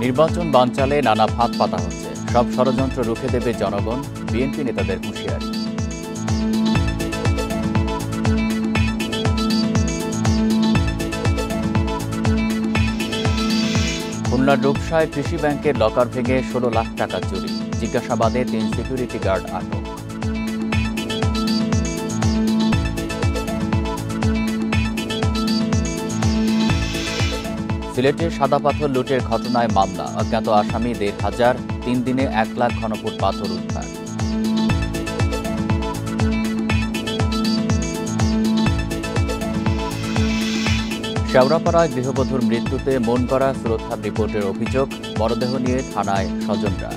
নির্বাচন বানচালে নানা ফাঁদ পাতা হচ্ছে, সব ষড়যন্ত্র রুখে দেবে জনগণ, বিএনপি নেতাদের হুঁশিয়ারি। খুলনার রূপসায় কৃষি ব্যাংকের লকার ভেঙে ১৬ লাখ টাকা চুরি, জিজ্ঞাসাবাদে ৩ সিকিউরিটি গার্ড আটক। সিলেটে সাদা পাথর লুটের ঘটনায় মামলা, অজ্ঞাত আসামি ১,৫০০, ৩ দিনে ১ লাখ ঘনফুট পাথর উদ্ধার। শেওড়াপাড়ায় গৃহবধূর মৃত্যুতে মন গড়া সুরতহাল রিপোর্টের অভিযোগ, মরদেহ নিয়ে থানায় স্বজনরা।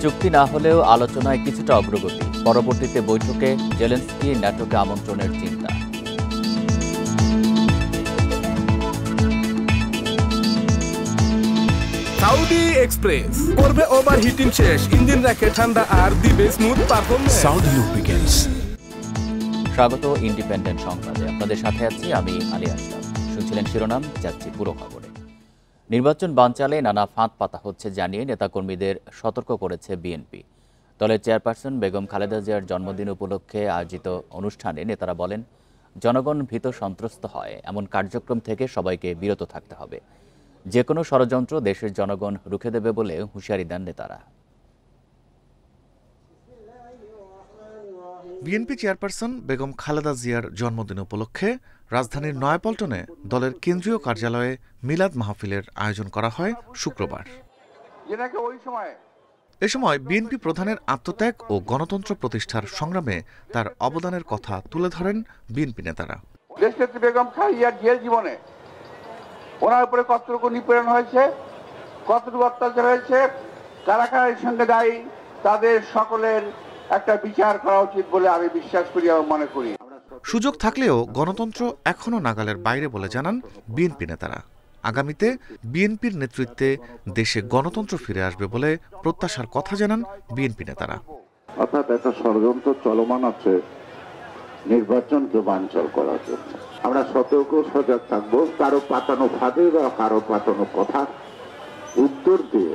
চুক্তি না হলেও আলোচনায় কিছুটা অগ্রগতি, পরবর্তীতে বৈঠকে জেলেনস্কি ন্যাটোকে আমন্ত্রণের চিন্তা। সাউদি এক্সপ্রেস করবে ওভারহিটিং শেষ, ইঞ্জিন রাখে ঠান্ডা আর দিবে স্মুথ পারফরম্যান্স। Saudi lubricants. স্বাগত ইন্ডিপেন্ডেন্ট সংবাদে, আপনাদের সাথে আছি আমি আলী আশরাফ। শুনছিলেন শিরোনাম, যাচ্ছি পুরো খবরে। নির্বাচন বানচালে নানা ফাঁদ পাতা হচ্ছে জানিয়ে নেতাকর্মীদের সতর্ক করেছে বিএনপি। দলের চেয়ারপারসন বেগম খালেদা জিয়ার জন্মদিন উপলক্ষে আয়োজিত অনুষ্ঠানে নেতারা বলেন, জনগণ ভীত সন্ত্রস্ত হয় এমন কার্যক্রম থেকে সবাইকে বিরত থাকতে হবে। যে কোনো ষড়যন্ত্র দেশের জনগণ রুখে দেবে বলে হুঁশিয়ারি দেন নেতারা। বিএনপি চেয়ারপারসন বেগম খালেদা জিয়ার জন্মদিন উপলক্ষে রাজধানীর নয়াপল্টনে দলের কেন্দ্রীয় কার্যালয়ে মিলাদ মাহফিলের আয়োজন করা হয় শুক্রবার। এ সময় বিএনপি প্রধানের আত্মত্যাগ ও গণতন্ত্র প্রতিষ্ঠার সংগ্রামে তার অবদানের কথা তুলে ধরেন বিএনপি নেতারা। দেশনেত্রী বেগম খালেদা জিয়ার জীবনে ওনার উপরে কতটুকু নিপীড়ন হয়েছে, কতটুকু অত্যাচার হয়েছে, কারা কারা এর সঙ্গে দায়ী, তাদের সকলের একটা বিচার করা উচিত বলে আমি বিশ্বাস করি এবং মনে করি। সুযোগ থাকলেও গণতন্ত্র এখনো নাগালের বাইরে বলে জানান বিএনপি নেতারা। আগামীতে বিএনপির নেতৃত্বে দেশে গণতন্ত্র ফিরে আসবে বলে প্রত্যাশার কথা জানান বিএনপি নেতারা। অর্থাৎ একটা ষড়যন্ত্র চলমান আছে নির্বাচনকে বানচাল করার জন্য। আমরা সতর্ক সজাগ থাকবো, কারো পাতানো ফাঁদে বা কারো পাতানো কথা উত্তর দিয়ে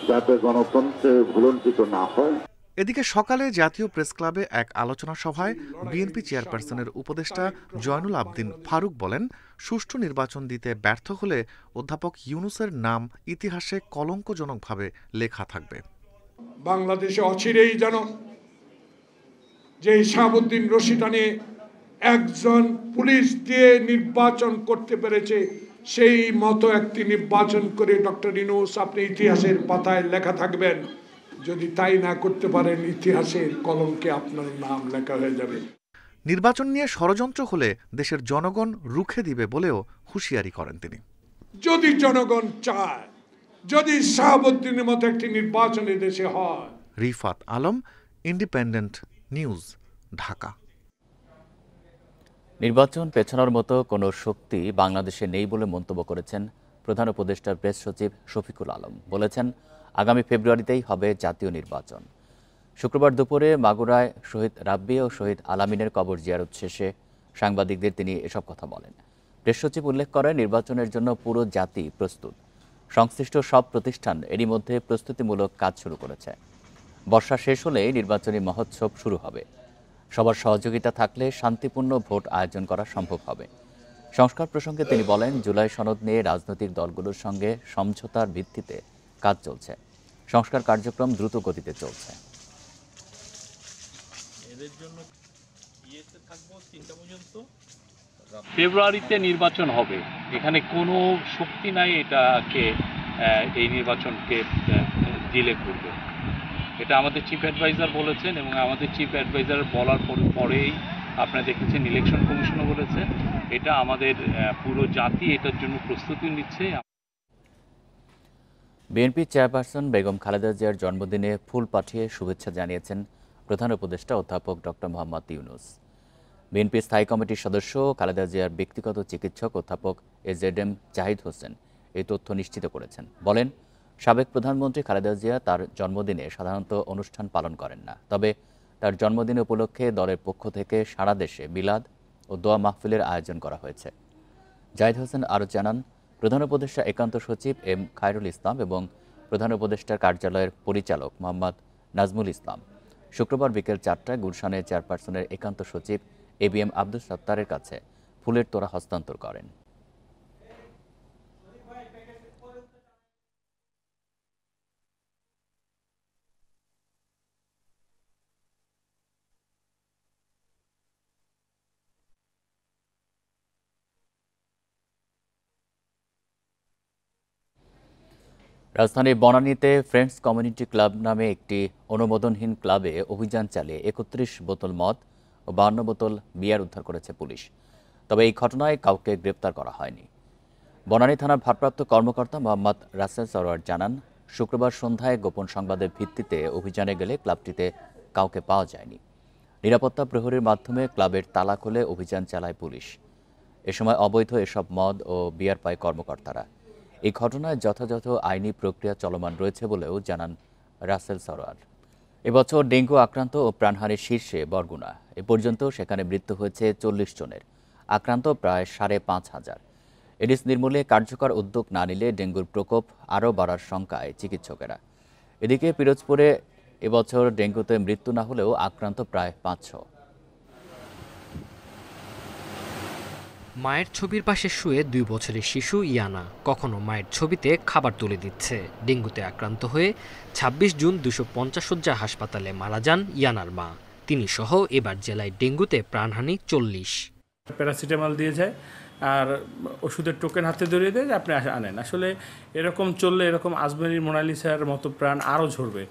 যাতে গণতন্ত্রে ভুলণ্ঠিত না হয়। এদিকে সকালে জাতীয় প্রেস ক্লাবে এক আলোচনা সভায় বিএনপি চেয়ারপারসনের উপদেষ্টা জয়নুল আবদিন ফারুক বলেন, সুষ্ঠু নির্বাচন দিতে ব্যর্থ হলে অধ্যাপক ইউনূসের নাম ইতিহাসে কলঙ্কজনকভাবে লেখা থাকবে। বাংলাদেশে অচিরেই যেন যে শাহাবুদ্দিন রশিদ নিয়ে একজন পুলিশ দিয়ে নির্বাচন করতে পেরেছে, সেই মতো একটি নির্বাচন করে ডক্টর ইউনূস আপনি ইতিহাসের পাতায় লেখা থাকবেন। যদি তাই না করতে পারেন, ইতিহাসের কলঙ্কে আপনার নাম লেখা হয়ে যাবে। নির্বাচন নিয়ে ষড়যন্ত্র হলে দেশের জনগণ রুখে দিবে বলেও হুঁশিয়ারি করেন তিনি। যদি জনগণ চায়, যদি শাহাবুদ্দিনের মতো একটি নির্বাচন দেশে হয়। Rifat Alam, independent news, Dhaka. নির্বাচন পেছানোর মতো কোনো শক্তি বাংলাদেশে নেই বলে মন্তব্য করেছেন প্রধান উপদেষ্টার প্রেস সচিব শফিকুল আলম। বলেছেন, আগামী ফেব্রুয়ারিতেই হবে জাতীয় নির্বাচন। শুক্রবার দুপুরে মাগুরায় শহীদ রাব্বি ও শহীদ আলামিনের কবর জিয়ারত শেষে সাংবাদিকদের তিনি এসব কথা বলেন। প্রেস সচিব উল্লেখ করেন, নির্বাচনের জন্য পুরো জাতি প্রস্তুত। সংশ্লিষ্ট সব প্রতিষ্ঠান এরই মধ্যে প্রস্তুতিমূলক কাজ শুরু করেছে। বর্ষা শেষ হলেই নির্বাচনী মহোৎসব শুরু হবে। সবার সহযোগিতা থাকলে শান্তিপূর্ণ ভোট আয়োজন করা সম্ভব হবে। সংস্কার প্রসঙ্গে তিনি বলেন, জুলাই সনদ নিয়ে রাজনৈতিক দলগুলোর সঙ্গে সমঝোতার ভিত্তিতে কাজ চলছে। সংস্কার কার্যক্রম দ্রুত গতিতে চলছে। ফেব্রুয়ারিতে নির্বাচন হবে, এখানে কোনো শক্তি নাই এটাকে এই নির্বাচনকে ডিলে করবে। এটা আমাদের চিফ অ্যাডভাইজার বলেছেন এবং আমাদের চিফ অ্যাডভাইজার বলার পরেই আপনারা দেখেছেন ইলেকশন কমিশনও বলেছে। এটা আমাদের পুরো জাতি এটার জন্য প্রস্তুতি নিচ্ছে। বিএনপি চেয়ারপারসন বেগম খালেদা জিয়ার জন্মদিনে ফুল পাঠিয়ে শুভেচ্ছা জানিয়েছেন প্রধান উপদেষ্টা অধ্যাপক ডক্টর মোহাম্মদ ইউনূস। বিএনপি স্থায়ী কমিটির সদস্য খালেদা জিয়ার ব্যক্তিগত চিকিৎসক অধ্যাপক এজেডএম জাহিদ হোসেন এই তথ্য নিশ্চিত করেছেন। বলেন, সাবেক প্রধানমন্ত্রী খালেদা জিয়া তার জন্মদিনে সাধারণত অনুষ্ঠান পালন করেন না, তবে তার তার জন্মদিন উপলক্ষে দলের পক্ষ থেকে সারা দেশে মিলাদ ও দোয়া মাহফিলের আয়োজন করা হয়েছে। জাহিদ হোসেন আরও জানান, প্রধান উপদেষ্টা একান্ত সচিব এম খায়রুল ইসলাম এবং প্রধান উপদেষ্টার কার্যালয়ের পরিচালক মোহাম্মদ নাজমুল ইসলাম শুক্রবার বিকেল 4টায় গুলশানের চেয়ারপারসনের একান্ত সচিব ABM আব্দুল সত্তারের কাছে ফুলের তোড়া হস্তান্তর করেন। রাজধানীর বনানীতে ফ্রেন্ডস কমিউনিটি ক্লাব নামে একটি অনুমোদনহীন ক্লাবে অভিযান চালিয়ে ৩১ বোতল মদ ও ৫২ বোতল বিয়ার উদ্ধার করেছে পুলিশ। তবে এই ঘটনায় কাউকে গ্রেপ্তার করা হয়নি। বনানী থানার ভারপ্রাপ্ত কর্মকর্তা মোহাম্মদ রাসেল সরোয়ার জানান, শুক্রবার সন্ধ্যায় গোপন সংবাদের ভিত্তিতে অভিযানে গেলে ক্লাবটিতে কাউকে পাওয়া যায়নি। নিরাপত্তা প্রহরীর মাধ্যমে ক্লাবের তালা খুলে অভিযান চালায় পুলিশ। এ সময় অবৈধ এসব মদ ও বিয়ার পায় কর্মকর্তারা। এই ঘটনায় যথাযথ আইনি প্রক্রিয়া চলমান রয়েছে বলেও জানান রাসেল সরোয়ার। এবছর ডেঙ্গু আক্রান্ত ও প্রাণহানির শীর্ষে বরগুনা। এ পর্যন্ত সেখানে মৃত্যু হয়েছে ৪০ জনের, আক্রান্ত প্রায় ৫,৫০০। এডিস নির্মূলে কার্যকর উদ্যোগ না নিলে ডেঙ্গুর প্রকোপ আরও বাড়ার শঙ্কায় চিকিৎসকেরা। এদিকে পিরোজপুরে এবছর ডেঙ্গুতে মৃত্যু না হলেও আক্রান্ত প্রায় ৫০০। মায়ের ছবির পাশে শুয়ে ২ বছরের শিশু ইয়ানা কখনো মায়ের ছবিতে খাবার তুলে দিচ্ছে। ডেঙ্গুতে আক্রান্ত হয়ে ২৬ জুন ২৫০ শয্যা হাসপাতালে মারা যান ইয়ানার মা। তিনি সহ এবার জেলায় ডেঙ্গুতে প্রাণহানি ৪০। প্যারাসিটামল দিয়ে যায় আর ওষুধের টোকেন হাতে ধরিয়ে দেয় যে আপনি আনেন। আসলে এরকম চললে এরকম আজমেরি মোনালিসার মতো প্রাণ আরও ঝরবে।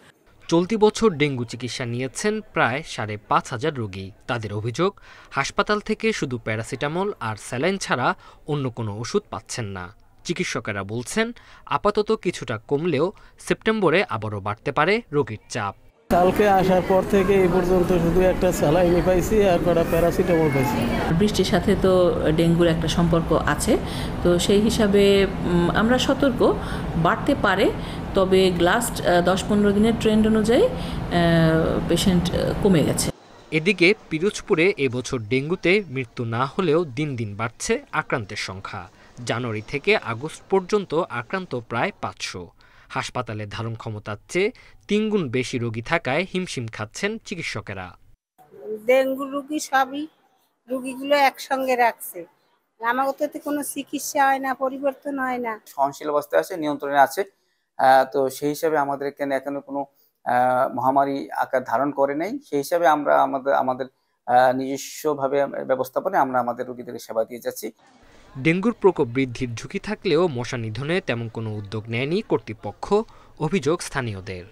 চলতি বছর ডেঙ্গু চিকিৎসা নিয়েছেন প্রায় ৫,৫০০ রোগী। তাদের অভিযোগ, হাসপাতাল থেকে শুধু প্যারাসিটামল আর স্যালাইন ছাড়া অন্য কোনো ওষুধ পাচ্ছেন না। চিকিৎসকেরা বলছেন, আপাতত কিছুটা কমলেও সেপ্টেম্বরে আবারও বাড়তে পারে রোগীর চাপ। কালকে আসার পর থেকে এই পর্যন্ত শুধু একটা স্যালাইন পাইছি আর কটা প্যারাসিটামল পাইছি। বৃষ্টির সাথে তো ডেঙ্গুর একটা সম্পর্ক আছে, তো সেই হিসাবে আমরা সতর্ক, বাড়তে পারে। তবে লাস্ট ১০-১৫ দিনের ট্রেন্ড অনুযায়ী পেশেন্ট কমে গেছে। এদিকে পিরোজপুরে এবছর ডেঙ্গুতে মৃত্যু না হলেও দিন দিন বাড়ছে আক্রান্তের সংখ্যা। জানুয়ারি থেকে আগস্ট পর্যন্ত আক্রান্ত প্রায় ৫০০। হাসপাতালে ধারণ ক্ষমতার চেয়ে ৩ গুণ বেশি রোগী থাকায় হিমশিম খাচ্ছেন চিকিৎসকেরা। ডেঙ্গু রোগী সবই রোগীগুলো একসঙ্গে রাখছে, আমাদের তো কোনো চিকিৎসা হয় না, পরিবর্তন হয় না, সহনশীল অবস্থায় আছে, নিয়ন্ত্রণে আছে। তো সেই হিসাবে আমাদের এখানে কোনো মহামারী আকার ধারণ করে নাই। সেই হিসাবে আমরা আমাদের নিজস্বভাবে ব্যবস্থাপনায় আমরা আমাদের রোগীদের সেবা দিয়ে যাচ্ছি। ডেঙ্গুর প্রকোপ বৃদ্ধির ঝুঁকি থাকলেও মশা নিধনে তেমন কোনো উদ্যোগ নেয়নি কর্তৃপক্ষ, অভিযোগ স্থানীয়দের।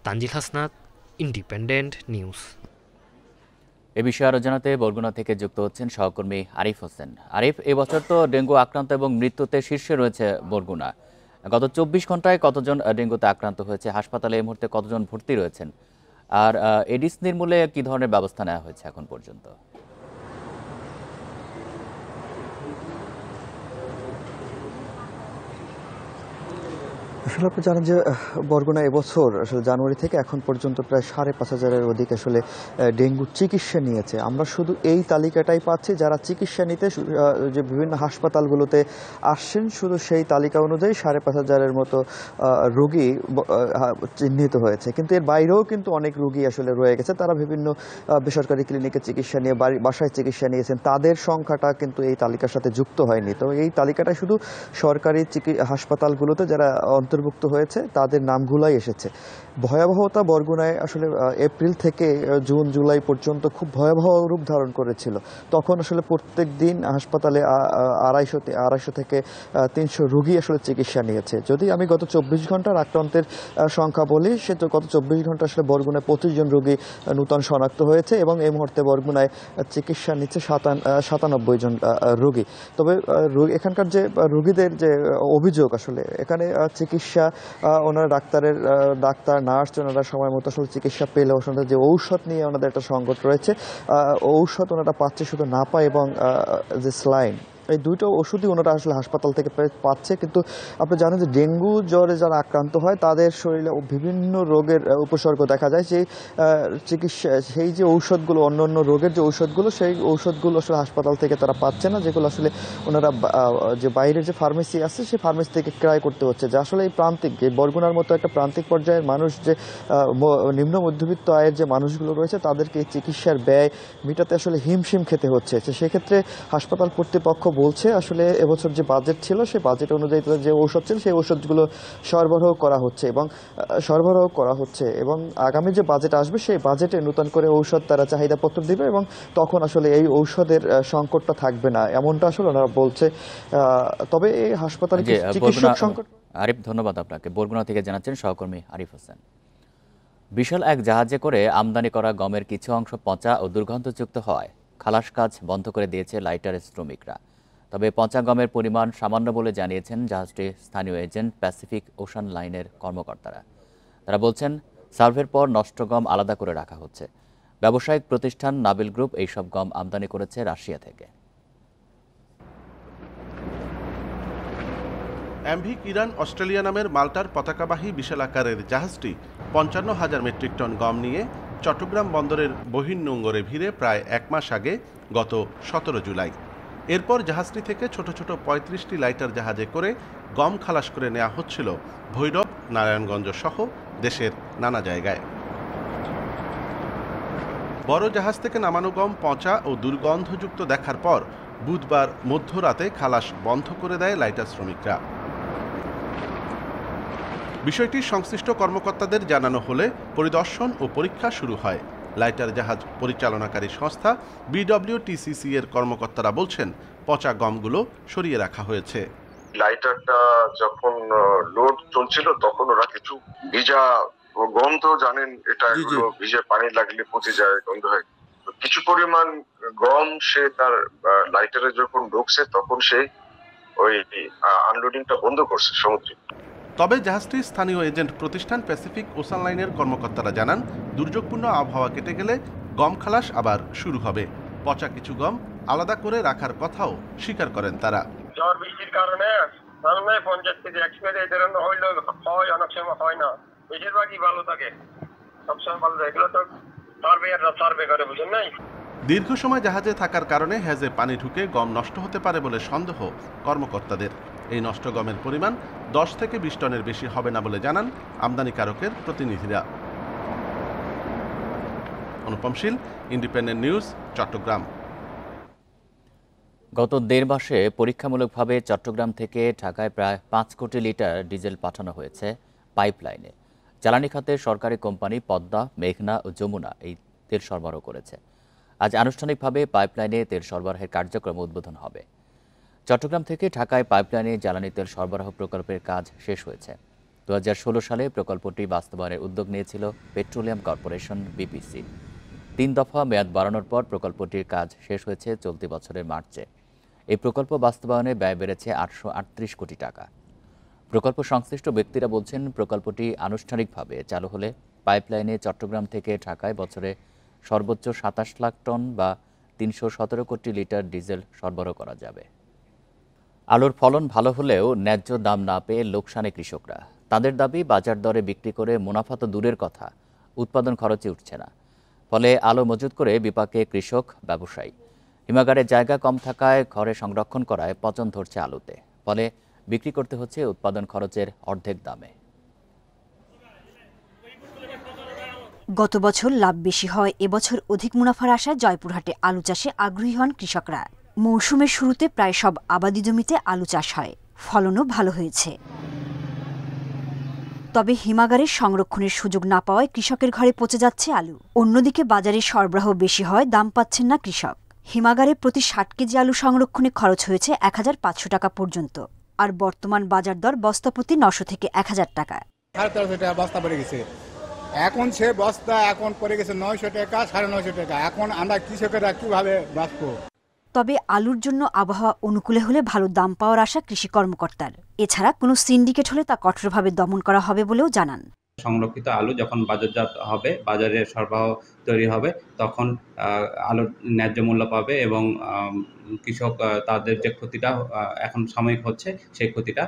Tanzil Hasnat, Independent News. এ বিষয়ে আরও জানাতে বরগুনা থেকে যুক্ত হচ্ছেন সহকর্মী আরিফ হোসেন। আরিফ, এবছর তো ডেঙ্গু আক্রান্ত এবং মৃত্যুতে শীর্ষে রয়েছে বরগুনা। গত ২৪ ঘন্টায় কতজন ডেঙ্গুতে আক্রান্ত হয়েছে, হাসপাতালে এই মুহূর্তে কতজন ভর্তি রয়েছেন, আর এডিস নির্মূলে কি ধরনের ব্যবস্থা নেওয়া হয়েছে এখন পর্যন্ত? আসলে আপনি জানেন যে বরগুনা এবছর আসলে জানুয়ারি থেকে এখন পর্যন্ত প্রায় ৫,৫০০-এর অধিক আসলে ডেঙ্গুর চিকিৎসা নিয়েছে। আমরা শুধু এই তালিকাটাই পাচ্ছি, যারা চিকিৎসা নিতে যে বিভিন্ন হাসপাতালগুলোতে আসছেন, শুধু সেই তালিকা অনুযায়ী ৫,৫০০-এর মতো রোগী চিহ্নিত হয়েছে। কিন্তু এর বাইরেও কিন্তু অনেক রোগী আসলে রয়ে গেছে, তারা বিভিন্ন বেসরকারি ক্লিনিকে চিকিৎসা নিয়ে বাসায় চিকিৎসা নিয়েছেন, তাদের সংখ্যাটা কিন্তু এই তালিকার সাথে যুক্ত হয়নি। তো এই তালিকাটা শুধু সরকারি হাসপাতালগুলোতে যারা অন্তর্ভুক্ত হয়েছে তাদের নামগুলাই এসেছে। ভয়াবহতা বরগুনায় আসলে এপ্রিল থেকে জুন জুলাই পর্যন্ত খুব ভয়াবহ রূপ ধারণ করেছিল। তখন আসলে প্রত্যেক দিন হাসপাতালে ২৫০ থেকে ৩০০ রোগী আসলে চিকিৎসা নিয়েছে। যদি আমি গত ২৪ ঘন্টার আক্রান্তের সংখ্যা বলি, সে তো গত ২৪ ঘন্টা আসলে বরগুনায় ২৫ জন রোগী নূতন শনাক্ত হয়েছে এবং এই মুহূর্তে বরগুনায় চিকিৎসা নিচ্ছে ৯৭ জন রোগী। তবে এখানকার যে রোগীদের যে অভিযোগ, আসলে এখানে চিকিৎসা ওনারা ডাক্তার নার্স ওনারা সময় মতো আসলে চিকিৎসা পেলেও ওনাদের যে ঔষধ নিয়ে ওনাদের একটা সংকট রয়েছে। ঔষধ ওনারা পাচ্ছে শুধু নাপা এবং যে স্যালাইন, এই দুইটা ওষুধই ওনারা আসলে হাসপাতাল থেকে পাচ্ছে। কিন্তু আপনি জানেন যে ডেঙ্গু জ্বরে যারা আক্রান্ত হয় তাদের শরীরে বিভিন্ন রোগের উপসর্গ দেখা যায়। সেই চিকিৎসা সেই যে ঔষধগুলো অন্য অন্য রোগের যে ঔষধগুলো সেই ঔষধগুলো আসলে হাসপাতাল থেকে তারা পাচ্ছে না, যেগুলো আসলে ওনারা যে বাইরের যে ফার্মেসি আছে সেই ফার্মেসি থেকে ক্রয় করতে হচ্ছে। যে আসলে এই প্রান্তিক এই বরগুনার মতো একটা প্রান্তিক পর্যায়ের মানুষ, যে নিম্ন মধ্যবিত্ত আয়ের যে মানুষগুলো রয়েছে তাদেরকে এই চিকিৎসার ব্যয় মেটাতে আসলে হিমশিম খেতে হচ্ছে। সেক্ষেত্রে হাসপাতাল কর্তৃপক্ষ বলছে আসলে এবছর যে বাজেট ছিল সেই বাজেট অনুযায়ী যে ঔষধ ছিল সেই ঔষধগুলো সরবরাহ করা হচ্ছে এবং আগামী যে বাজেট আসবে সেই বাজেটে নতুন করে ঔষধ তারা চাহিদাপত্র দিবে এবং তখন আসলে এই ঔষধের সংকটটা থাকবে না, এমনটা আসলে ওনারা বলছে। তবে এই হাসপাতালে চিকিৎসক সংকট। আরিফ, ধন্যবাদ আপনাকে। বরগুনা থেকে জানাচ্ছেন সহকর্মী আরিফ হোসেন। বিশাল এক জাহাজে করে আমদানি করা গমের কিছু অংশ পচা ও দুর্গন্ধযুক্ত হওয়ায় খালাস কাজ বন্ধ করে দিয়েছে লাইটারের শ্রমিকরা। তবে পচা গমের পরিমাণ সামান্য বলে জানিয়েছেন জাহাজটির স্থানীয় এজেন্ট প্যাসিফিক ওশান লাইনের কর্মকর্তারা। তারা বলছেন সার্ভের পর নষ্ট গম আলাদা করে রাখা হচ্ছে। ব্যবসায়িক প্রতিষ্ঠান নাবিল গ্রুপ এইসব গম আমদানি করেছে রাশিয়া থেকে। এমভি কিরান অস্ট্রেলিয়া নামের মাল্টার পতাকাবাহী বিশাল আকারের জাহাজটি ৫৫,০০০ মেট্রিক টন গম নিয়ে চট্টগ্রাম বন্দরের বহির্নোঙরে ভিড়ে প্রায় ১ মাস আগে গত ১৭ জুলাই। এরপর জাহাজটি থেকে ছোট ছোট ৩৫টি লাইটার জাহাজে করে গম খালাস করে নেওয়া হচ্ছিল ভৈরব, নারায়ণগঞ্জ সহ দেশের নানা জায়গায়। বড় জাহাজ থেকে নামানো গম পচা ও দুর্গন্ধযুক্ত দেখার পর বুধবার মধ্যরাতে খালাস বন্ধ করে দেয় লাইটার শ্রমিকরা। বিষয়টি সংশ্লিষ্ট কর্মকর্তাদের জানানো হলে পরিদর্শন ও পরীক্ষা শুরু হয়। লাইটার জাহাজ পরিচালনাকারী সংস্থা বিডব্লিউটিসিসি এর কর্মকর্তারা বলছেন পচা গমগুলো সরিয়ে রাখা হয়েছে। লাইটারটা যখন লোড চলছিল তখন ওরা কিছু ভিজা গম, তো জানেন এটা ভিজে পানি লাগলে পচে যায়, গন্ধ হয়। কিছু পরিমাণ গম সে তার লাইটারে যখন ঢুকছে তখন সে ওই আনলোডিংটা বন্ধ করছে সমুদ্রে। তবে জাহাজটির স্থানীয় এজেন্ট প্রতিষ্ঠান প্যাসিফিক ওশান লাইনের কর্মকর্তারা জানান দুর্যোগপূর্ণ আবহাওয়া কেটে গেলে গম খালাস আবার শুরু হবে। পচা কিছু গম আলাদা করে রাখার কথাও স্বীকার করেন তারা। ঝড় বৃষ্টির কারণে 50 কেজি 1 কেজি এই ধরনের হইলে হয়, অনেক সময় হয় না, বেশিরভাগই ভালো থাকে, সবসময় ভালো থাকে। এগুলো তো সার্ভে করে, বুঝেন নাই। দীর্ঘ সময় জাহাজে থাকার কারণে হেজে পানি ঢুকে গম নষ্ট হতে পারে বলে সন্দেহ কর্মকর্তাদের। এই নষ্ট গমের পরিমাণ 10 থেকে 20 টনের বেশি হবে না বলে জানান আমদানিকারকের প্রতিনিধিরা। অনুপম শীল, ইন্ডিপেন্ডেন্ট নিউজ, চট্টগ্রাম। গত 1.5 মাসে পরীক্ষামূলকভাবে চট্টগ্রাম থেকে ঢাকায় প্রায় 5 কোটি লিটার ডিজেল পাঠানো হয়েছে পাইপলাইনে। জ্বালানি খাতের সরকারি কোম্পানি পদ্মা, মেঘনা ও যমুনা এই তেল সরবরাহ করেছে। আজ আনুষ্ঠানিকভাবে পাইপলাইনে তেল সরবরাহের কার্যক্রম উদ্বোধন হবে। চট্টগ্রাম থেকে ঢাকায় পাইপলাইনে জ্বালানি তেল সরবরাহ প্রকল্পের কাজ শেষ হয়েছে। 2016 সালে প্রকল্পটি বাস্তবায়নের উদ্যোগ নিয়েছিল পেট্রোলিয়াম কর্পোরেশন বিপিসি। 3 দফা মেয়াদ বাড়ানোর পর প্রকল্পটির কাজ শেষ হয়েছে চলতি বছরের মার্চে। এই প্রকল্প বাস্তবায়নে ব্যয় বেড়েছে 838 কোটি টাকা। প্রকল্প সংশ্লিষ্ট ব্যক্তিরা বলছেন প্রকল্পটি আনুষ্ঠানিকভাবে চালু হলে পাইপলাইনে চট্টগ্রাম থেকে ঢাকায় বছরে সর্বোচ্চ 27 লাখ টন বা 317 কোটি লিটার ডিজেল সরবরাহ করা যাবে। আলুর ফলন ভালো হলেও ন্যায্য দাম না পেয়ে লোকসানে কৃষকরা। তাদের দাবি বাজার দরে বিক্রি করে মুনাফা তো দূরের কথা, উৎপাদন খরচে উঠছে না। ফলে আলু মজুত করে বিপাকে কৃষক, ব্যবসায়ী। হিমাগারের জায়গা কম থাকায় ঘরে সংরক্ষণ করায় পচন ধরছে আলুতে। ফলে বিক্রি করতে হচ্ছে উৎপাদন খরচের অর্ধেক দামে। গত বছর লাভ বেশি হয় এবছর অধিক মুনাফার আশায় জয়পুরহাটে আলু চাষে আগ্রহী হন কৃষকরা। মৌসুমের শুরুতে প্রায় সব আবাদি জমিতে আলু চাষ হয়, ফলনও ভালো হয়েছে। তবে হিমাগারের সংরক্ষণের সুযোগ না পাওয়ায় কৃষকের ঘরে পচে যাচ্ছে আলু। অন্যদিকে বাজারে সরবরাহ বেশি হয়, দাম পাচ্ছেন না কৃষক। হিমাগারে প্রতি 60 কেজি আলু সংরক্ষণে খরচ হয়েছে 1500 টাকা পর্যন্ত। আর বর্তমান বাজার দর বস্তাপ্রতি 900 থেকে 1000 টাকা। 1350 টাকা বস্তা পড়ে গেছে। এখন সে বস্তা এখন পড়ে গেছে 900 টাকা, 950 টাকা। এখন আমরা কৃষকেরা কিভাবে বাঁচবো? তবে আলুর জন্য আবহাওয়া অনুকূলে হলে ভালো দাম পাওয়ার আশা কৃষি কর্মকর্তার। এছাড়া কোনো সিন্ডিকেট হলে তা কঠোরভাবে দমন করা হবে বলেও জানান। সংরক্ষিত আলু যখন বাজারজাত হবে, বাজারে সরবরাহ তৈরি হবে, তখন আলুর ন্যায্য মূল্য পাবে এবং কৃষক তাদের যে ক্ষতিটা এখন সাময়িক হচ্ছে সেই ক্ষতিটা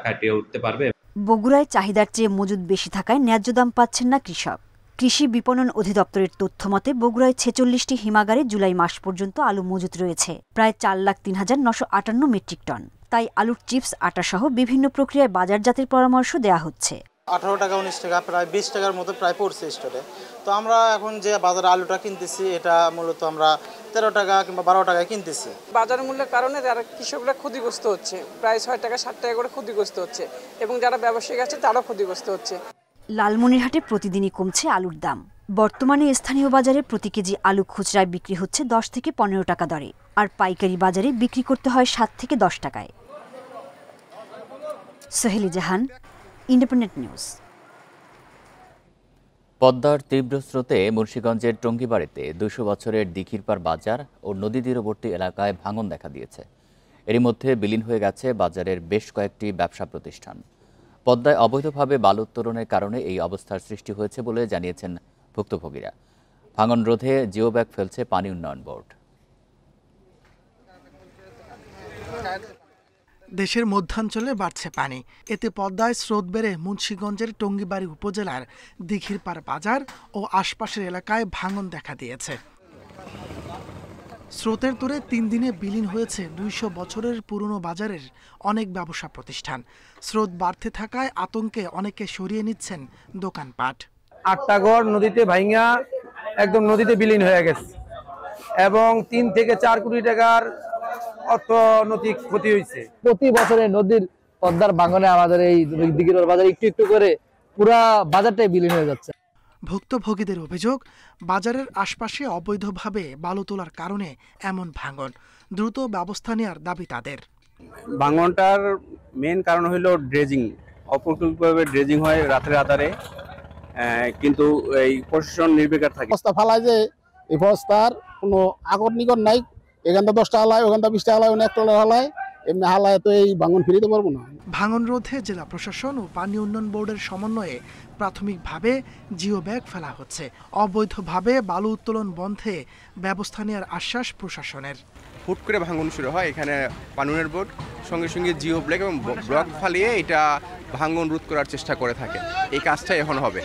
কাটিয়ে উঠতে পারবে। বগুড়ায় চাহিদার চেয়ে মজুদ বেশি থাকায় ন্যায্য দাম পাচ্ছেন না কৃষক। কৃষি বিপণন অধিদপ্তরের তথ্য মতে বগুড়ায় 46টি হিমাগারে জুলাই মাস পর্যন্ত আলু মজুত রয়েছে প্রায় 4,03,958 মেট্রিক টন। তাই আলুর চিপস, আটাসহ বিভিন্ন প্রক্রিয়ায় বাজারজাতের পরামর্শ দেওয়া হচ্ছে। 18 টাকা 19 টাকা প্রায় 20 টাকার মতো প্রায় পড়ছে স্টোরে। তো আমরা এখন যে বাজারে আলুটা কিনতেছি এটা মূলত আমরা 13 টাকা কিংবা 12 টাকায় কিনতেছি। বাজার মূল্যের কারণে যারা কৃষকরা ক্ষতিগ্রস্ত হচ্ছে, প্রায় 6 টাকা 7 টাকা করে ক্ষতিগ্রস্ত হচ্ছে এবং যারা ব্যবসায়ী আছে তারাও ক্ষতিগ্রস্ত হচ্ছে। লালমনিরহাটে প্রতিদিনই কমছে আলুর দাম। বর্তমানে স্থানীয় বাজারে প্রতি কেজি আলু খুচরায় বিক্রি হচ্ছে 10 থেকে 15 টাকা দরে, আর পাইকারি বাজারে বিক্রি করতে হয় 7 থেকে 10 টাকায়। সোহেলি জাহান, ইন্ডিপেন্ডেন্ট নিউজ। পদ্মার তীব্র স্রোতে মুন্সিগঞ্জের টঙ্গীবাড়িতে 200 বছরের দিঘিরপাড় বাজার ও নদী তীরবর্তী এলাকায় ভাঙন দেখা দিয়েছে। এরই মধ্যে বিলীন হয়ে গেছে বাজারের বেশ কয়েকটি ব্যবসা প্রতিষ্ঠান। পদ্মায় অবৈধভাবে বালু উত্তোলনের কারণে এই অবস্থার সৃষ্টি হয়েছে বলে জানিয়েছেন ভুক্তভোগীরা। ভাঙন রোধে জিও ব্যাগ ফেলছে পানি উন্নয়ন বোর্ড। দেশের মধ্যাঞ্চলে বাড়ছে পানি, এতে পদ্মায় স্রোত বেড়ে মুন্সিগঞ্জের টঙ্গীবাড়ি উপজেলার দিঘিরপাড় বাজার ও আশপাশের এলাকায় ভাঙন দেখা দিয়েছে। স্রোতের তোড়ে 3 দিনে বিলীন হয়েছে 200 বছরের পুরনো বাজারের অনেক ব্যবসা প্রতিষ্ঠান। স্রোত বাড়তে থাকায় আতঙ্কে অনেকে সরিয়ে নিচ্ছেন দোকানপাট। 8টা ঘর নদীতে ভাঙা একদম নদীতে বিলীন হয়ে গেছে এবং 3 থেকে 4 কোটি টাকার অর্থনৈতিক ক্ষতি হয়েছে। প্রতি বছরে নদীর পদ্মার ভাঙনে আমাদের এই দিঘিরপাড় বাজার একটু একটু করে পুরা বাজারটাই বিলীন হয়ে যাচ্ছে। ভুক্তভোগীদের অভিযোগ, বাজারের আশপাশে অবৈধভাবে বালু তোলার কারণে এমন ভাঙন। দ্রুত ব্যবস্থা নেওয়ার দাবি তাদের। ভাঙনটার মেন কারণ হলো ড্রেজিং, অপরিকল্পিতভাবে ড্রেজিং হয় রাতের আধারে, কিন্তু এই প্রশাসন নির্বিকার থাকে। বস্তা ফালায় যে এই বস্তার কোনো আগর নিগর নাই, এখানটা 10টা হালায়, ওখানটা 20টা হালায়, ওখানে 1 টলা হালায়, এমনি হালায় তো এই ভাঙন ফিরিতে পারবো না। ভাঙন রোধে জেলা প্রশাসন ও পানি উন্নয়ন বোর্ডের সমন্বয়ে প্রাথমিকভাবে জিও ব্যাগ ফেলা হচ্ছে। অবৈধভাবে বালু উত্তোলন বন্ধে ব্যবস্থা নেওয়ার আশ্বাস প্রশাসনের। হুট করে ভাঙন শুরু হয়, এখানে পানি উন্নয়ন বোর্ড সঙ্গে সঙ্গে জিও ব্যাগ এবং ব্লক ফালিয়ে এটা ভাঙন রোধ করার চেষ্টা করে থাকে। এই কাজটা এখন হবে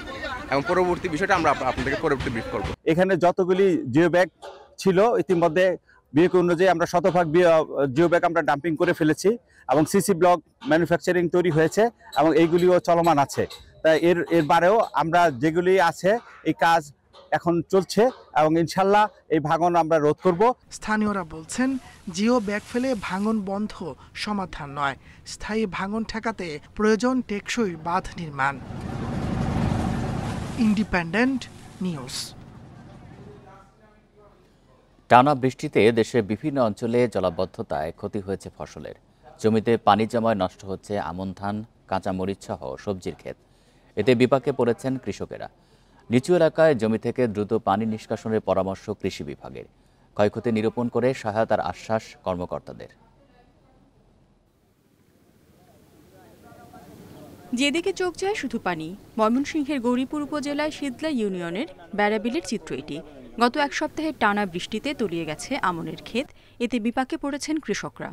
এবং পরবর্তী বিষয়টা আমরা আপনাদেরকে পরবর্তী ব্রিফ করব। এখানে যতগুলি জিও ব্যাগ ছিল ইতিমধ্যে বিয়োগ অনুযায়ী আমরা 100% জিও ব্যাগ আমরা ডাম্পিং করে ফেলেছি এবং সিসি ব্লক ম্যানুফ্যাকচারিং তৈরি হয়েছে এবং এইগুলিও চলমান আছে। তাই এর বারেও আমরা যেগুলি আছে এই কাজ এখন চলছে এবং ইনশাল্লাহ এই ভাঙন আমরা রোধ করব। স্থানীয়রা বলছেন, জিও ব্যাগ ফেলে ভাঙন বন্ধ সমাধান নয়, স্থায়ী ভাঙন ঠেকাতে প্রয়োজন টেকসই বাঁধ নির্মাণ। Independent news. টানা বৃষ্টিতে দেশের বিভিন্ন অঞ্চলে জলাবদ্ধতায় ক্ষতি হয়েছে ফসলের। জমিতে পানি জমায় নষ্ট হচ্ছে আমন ধান, কাঁচা মরিচ সহ সবজির ক্ষেত। এতে বিপাকে পড়েছেন কৃষকেরা। নিচু এলাকায় জমি থেকে দ্রুত পানি নিষ্কাশনের পরামর্শ কৃষি বিভাগের। ক্ষয়ক্ষতি নিরূপণ করে সহায়তার আশ্বাস কর্মকর্তাদের। যেদিকে চোখ যায় শুধু পানি। ময়মনসিংহের গৌরীপুর উপজেলায় শীতলা ইউনিয়নের বেড়াবিলের চিত্র এটি। গত 1 সপ্তাহের টানা বৃষ্টিতে তলিয়ে গেছে আমনের ক্ষেত, এতে বিপাকে পড়েছেন কৃষকরা।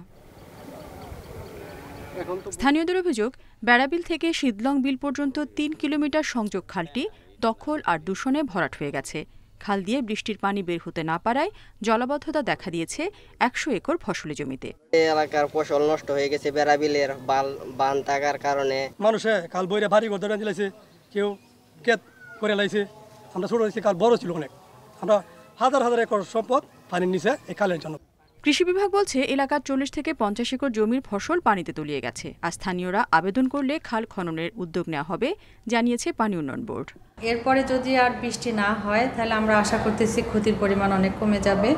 স্থানীয়দের অভিযোগ, বেড়াবিল থেকে শীতলং বিল পর্যন্ত 3 কিলোমিটার সংযোগ খালটি দখল আর দূষণে ভরাট হয়ে গেছে। খাল দিয়ে বৃষ্টির পানি বের হতে না পারায় জলাবদ্ধতা দেখা দিয়েছে 100 একর ফসলি জমিতে। এলাকার ফসল নষ্ট হয়ে গেছে বেড়াবিলের বান থাকার কারণে। মানুষে কাল বইরে ভারী ঘর ধরে দিলাইছে, কেউ ক্ষেত করে লাইছে। আমরা ছোট হয়েছি, কাল বড় ছিল অনেক। আমরা হাজার হাজার একর সম্পদ পানির নিচে এই খালের জন্য। কৃষি বিভাগ বলছে এলাকার 40 থেকে 50 একর জমির ফসল পানিতে তলিয়ে গেছে। আর স্থানীয়রা আবেদন করলে খাল খননের উদ্যোগ নেওয়া হবে, জানিয়েছে পানি উন্নয়ন বোর্ড। এরপরে যদি আর বৃষ্টি না হয় তাহলে আমরা আশা করতেছি ক্ষতির পরিমাণ অনেক কমে যাবে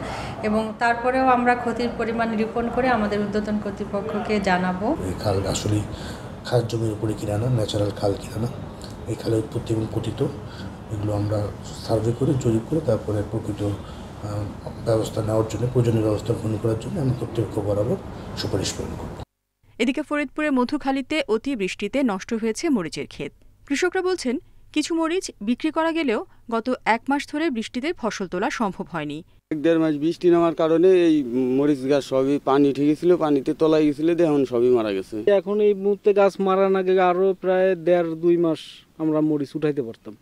এবং তারপরেও আমরা ক্ষতির পরিমাণ নিরূপণ করে আমাদের ঊর্ধ্বতন কর্তৃপক্ষকে জানাবো। এই খাল আসলে খাল জমির উপরে কিনা না, ন্যাচারাল খাল কিনা না, এই খালের উৎপত্তি এবং পতিত এগুলো আমরা সার্ভে করে জরিপ করে তারপরে প্রকৃত ব্যবস্থা নেওয়ার জন্য, প্রয়োজনীয় ব্যবস্থা গ্রহণ করার জন্য আমরা কর্তৃপক্ষ বরাবর সুপারিশ প্রেরণ করব। এদিকে ফরিদপুরের মধুখালীতে অতি বৃষ্টিতে নষ্ট হয়েছে মরিচের ক্ষেত। কৃষকরা বলছেন, কিছু মরিচ বিক্রি করা গেলেও গত 1 মাস ধরে বৃষ্টিতে ফসল তোলা সম্ভব হয়নি। 1-1.5 মাস বৃষ্টি নামার কারণে এই মরিচ গাছ সবই পানি ঠিক ছিল, পানিতে তলায় গেছিল, এখন সবই মারা গেছে। এখন এই মুহূর্তে গাছ মারার আগে আরো প্রায় 1.5-2 মাস আমরা মরিচ উঠাইতে পারতাম।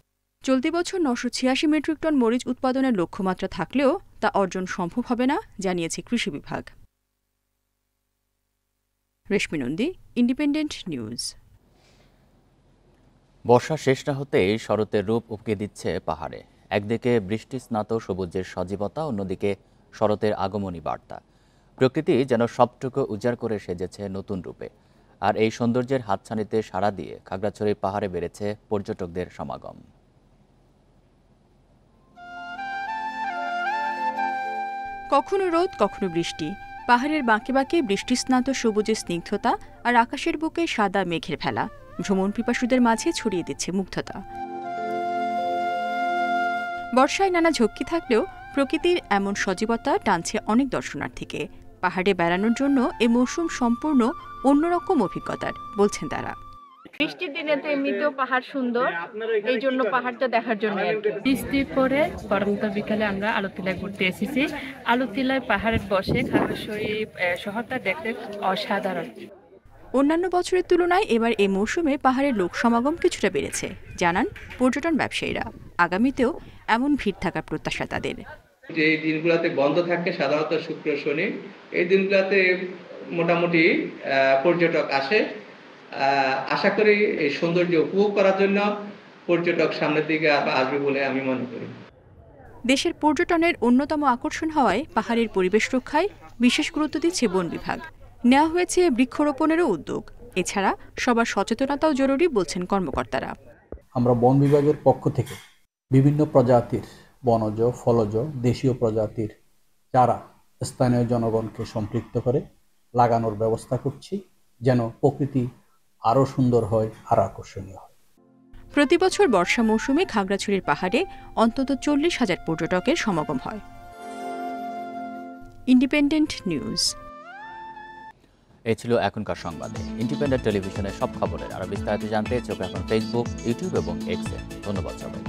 চলতি বছর 986 মেট্রিক টন মরিচ উৎপাদনের লক্ষ্যমাত্রা থাকলেও তা অর্জন সম্ভব হবে না, জানিয়েছে কৃষি বিভাগ। রেশমি নন্দী, ইন্ডিপেন্ডেন্ট নিউজ। বর্ষা শেষ না হতেই শরতের রূপ উপকে দিচ্ছে পাহাড়ে। একদিকে বৃষ্টি স্নাত সবুজের সজীবতা, অন্যদিকে শরতের আগমনী বার্তা। প্রকৃতি যেন সবটুকু উজাড় করে সেজেছে নতুন রূপে। আর এই সৌন্দর্যের হাতছানিতে সাড়া দিয়ে খাগড়াছড়ির পাহাড়ে বেড়েছে পর্যটকদের সমাগম। কখনো রোদ, কখনো বৃষ্টি। পাহাড়ের বাঁকে বাঁকে বৃষ্টিস্নাত সবুজের স্নিগ্ধতা আর আকাশের বুকে সাদা মেঘের ভেলা ভ্রমণ পিপাসুদের মাঝে ছড়িয়ে দিচ্ছে মুগ্ধতা। বর্ষায় নানা ঝক্কি থাকলেও প্রকৃতির এমন সজীবতা টানছে অনেক দর্শনার্থীকে। পাহাড়ে বেড়ানোর জন্য এ মৌসুম সম্পূর্ণ অন্যরকম অভিজ্ঞতার, বলছেন তারা। বৃষ্টির দিনে তো এমনিতেও পাহাড় সুন্দর, এই জন্য পাহাড়টা দেখার জন্য। বৃষ্টির পরে গরমটা বিকালে আমরা আলুতিলায় ঘুরতে এসেছি। আলুতিলায় পাহাড়ের বসে খাগড়াছড়ি শহরটা দেখতে অসাধারণ। অন্যান্য বছরের তুলনায় এবার এই মৌসুমে পাহাড়ের লোক সমাগম কিছুটা বেড়েছে, জানান পর্যটন ব্যবসায়ীরা। আগামীতেও এমন ভিড় থাকার প্রত্যাশা তাদের। এই দিনগুলোতে বন্ধ থাকে সাধারণত শুক্র শনি, এই দিনগুলোতে মোটামুটি পর্যটক আসে। আশা করি এই সৌন্দর্য উপভোগ করার জন্য পর্যটক সামনের দিকে আসবে বলে আমি মনে করি। দেশের পর্যটনের অন্যতম আকর্ষণ হওয়ায় পাহাড়ের পরিবেশ রক্ষায় বিশেষ গুরুত্ব দিচ্ছে বন বিভাগ। নেওয়া হয়েছে বৃক্ষরোপণেরও উদ্যোগ। এছাড়া সবার সচেতনতাও জরুরি, বলছেন কর্মকর্তারা। আমরা বন বিভাগের পক্ষ থেকে বিভিন্ন প্রজাতির বনজ, ফলজ, দেশীয় প্রজাতির চারা স্থানীয় জনগণকে সম্পৃক্ত করে লাগানোর ব্যবস্থা করছি, যেন প্রকৃতি আরও সুন্দর হয়, আরও আকর্ষণীয় হয়। প্রতি বছর বর্ষা মৌসুমে খাগড়াছড়ির পাহাড়ে অন্তত 40,000 পর্যটকের সমাগম হয়। Independent news. এই ছিল এখনকার সংবাদে। ইন্ডিপেন্ডেন্ট টেলিভিশনের সব খবরের আরও বিস্তারিত জানতে চোখ রাখুন ফেসবুক, ইউটিউব এবং এক্সে। ধন্যবাদ সবাই।